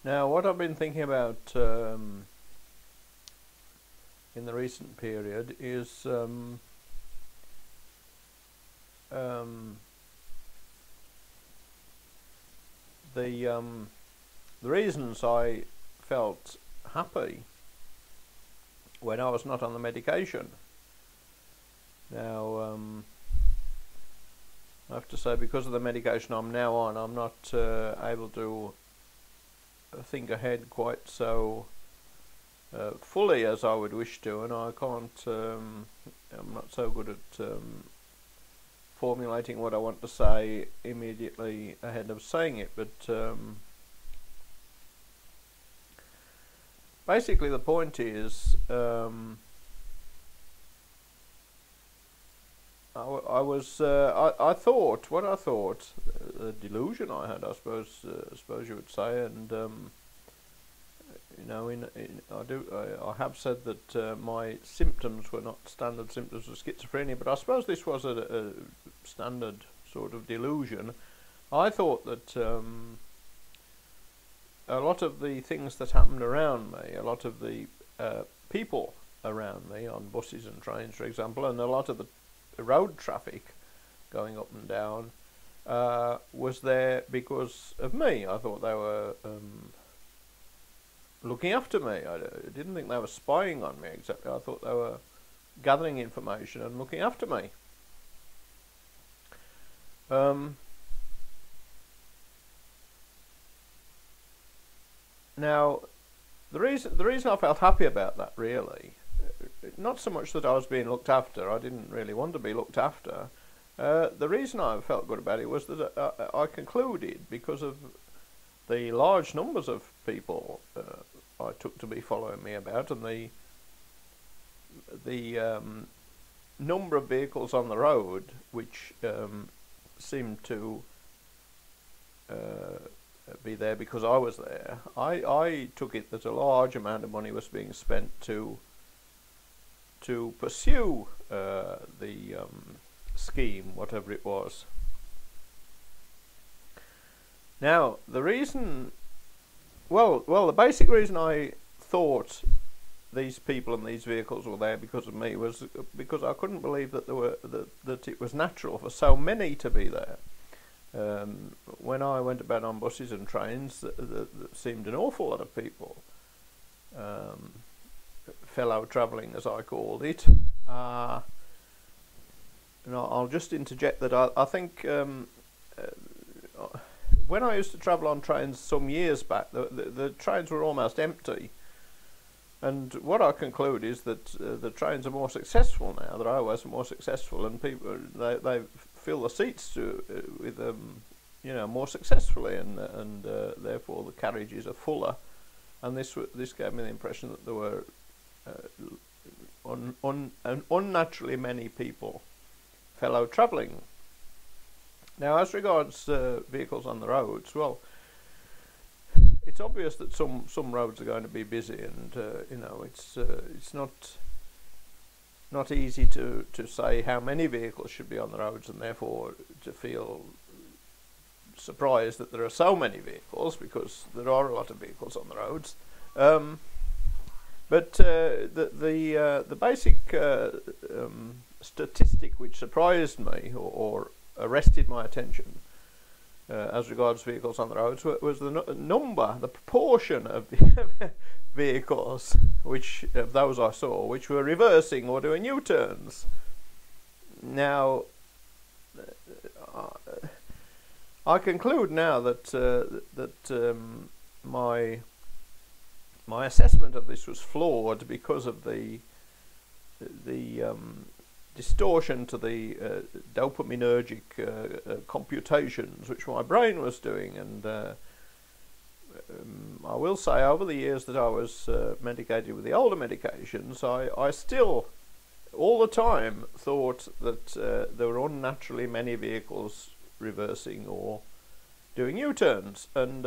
Now, what I've been thinking about in the recent period is um, the reasons I felt happy when I was not on the medication. Now, I have to say, because of the medication I'm now on, I'm not able to think ahead quite so fully as I would wish to, and I can't. I'm not so good at formulating what I want to say immediately ahead of saying it, but basically the point is I thought the delusion I had, I suppose you would say, and you know, I have said that my symptoms were not standard symptoms of schizophrenia, but I suppose this was a standard sort of delusion. I thought that a lot of the things that happened around me, a lot of the people around me on buses and trains, for example, and a lot of the road traffic going up and down was there because of me. I thought they were looking after me. I didn't think they were spying on me exactly. I thought they were gathering information and looking after me. Now, the reason I felt happy about that, really, not so much that I was being looked after. I didn't really want to be looked after. The reason I felt good about it was that I concluded, because of the large numbers of people I took to be following me about, and the number of vehicles on the road which seemed to be there because I was there, I took it that a large amount of money was being spent to pursue the scheme, whatever it was. Now, the reason, well, the basic reason I thought these people and these vehicles were there because of me was because I couldn't believe that that it was natural for so many to be there. When I went about on buses and trains, there seemed an awful lot of people, fellow travelling as I called it. And I'll just interject that I think when I used to travel on trains some years back, the trains were almost empty. And what I conclude is that the trains are more successful now. The railways are more successful, and people they fill the seats with you know, more successfully, and therefore the carriages are fuller. And this gave me the impression that there were unnaturally many people, fellow travelling. Now, as regards vehicles on the roads, well, it's obvious that some roads are going to be busy, and you know, it's not easy to say how many vehicles should be on the roads, and therefore to feel surprised that there are so many vehicles, because there are a lot of vehicles on the roads. But the basic statistic which surprised me or arrested my attention as regards vehicles on the roads was the the proportion of vehicles, which of those I saw, which were reversing or doing U-turns. Now, I conclude now that my assessment of this was flawed because of the distortion to the dopaminergic computations which my brain was doing. And I will say, over the years that I was medicated with the older medications, I still all the time thought that there were unnaturally many vehicles reversing or doing U-turns, and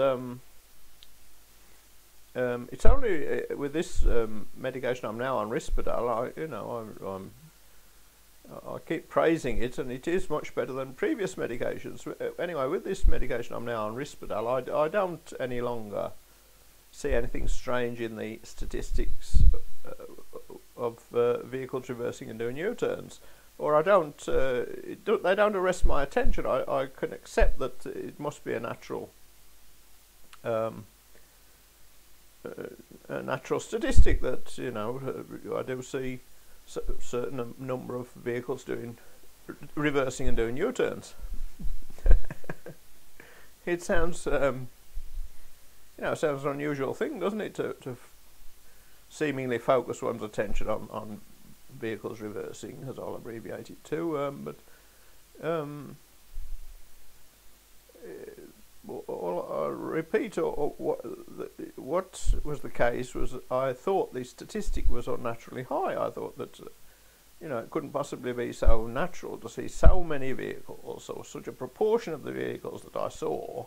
it's only with this medication I'm now on, Risperdal, I keep praising it, and it is much better than previous medications. Anyway, with this medication I'm now on, Risperdal, I don't any longer see anything strange in the statistics of vehicles reversing and doing U-turns, or I don't. They don't arrest my attention. I can accept that it must be a natural statistic that, you know, I do see a certain number of vehicles reversing and doing U-turns. It sounds, sounds an unusual thing, doesn't it, to seemingly focus one's attention on vehicles reversing, as I'll abbreviate it to. I'll repeat, what was the case was I thought the statistic was unnaturally high. I thought that, it couldn't possibly be so natural to see so many vehicles, or such a proportion of the vehicles that I saw,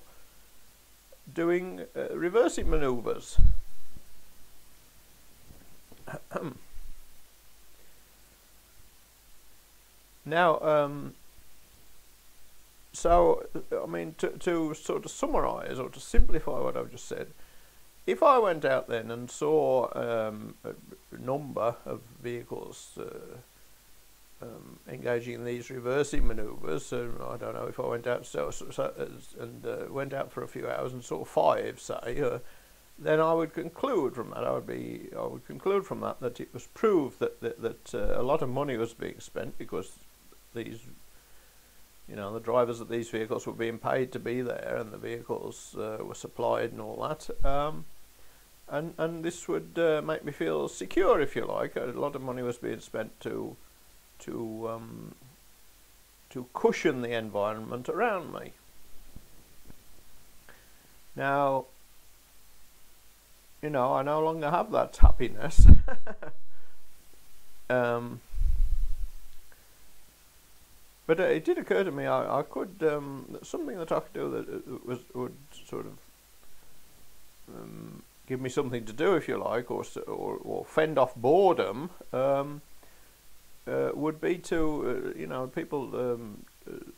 doing reversing manoeuvres. Now, so, I mean, to sort of summarise or to simplify what I've just said, if I went out then and saw a number of vehicles engaging in these reversing manoeuvres, I don't know, if I went out went out for a few hours and saw 5, say, then I would conclude from that. I would conclude from that it was proved that a lot of money was being spent, because these, the drivers of these vehicles were being paid to be there, and the vehicles were supplied and all that. And this would make me feel secure, if you like. A lot of money was being spent to cushion the environment around me. Now, I no longer have that happiness. But it did occur to me I could something that I could do that would sort of give me something to do, if you like, or fend off boredom. Would be to people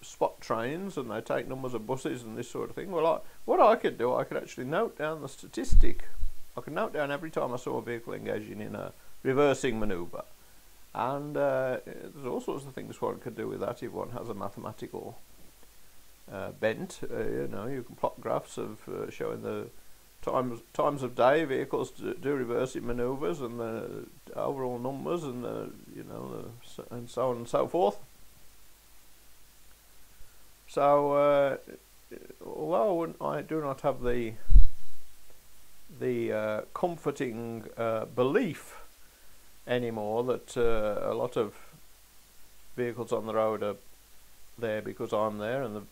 spot trains and they take numbers of buses and this sort of thing. Well, what I could do, I could actually note down the statistic. I could note down every time I saw a vehicle engaging in a reversing manoeuvre. And there's all sorts of things one could do with that if one has a mathematical bent. You can plot graphs of showing the times of day vehicles do reversing manoeuvres and the overall numbers and and so on and so forth. So although I do not have the comforting belief anymore that a lot of vehicles on the road are there because I'm there, and a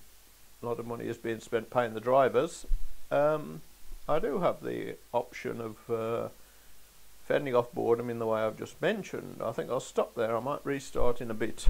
lot of money is being spent paying the drivers, I do have the option of fending off boredom in the way I've just mentioned. I think I'll stop there. I might restart in a bit.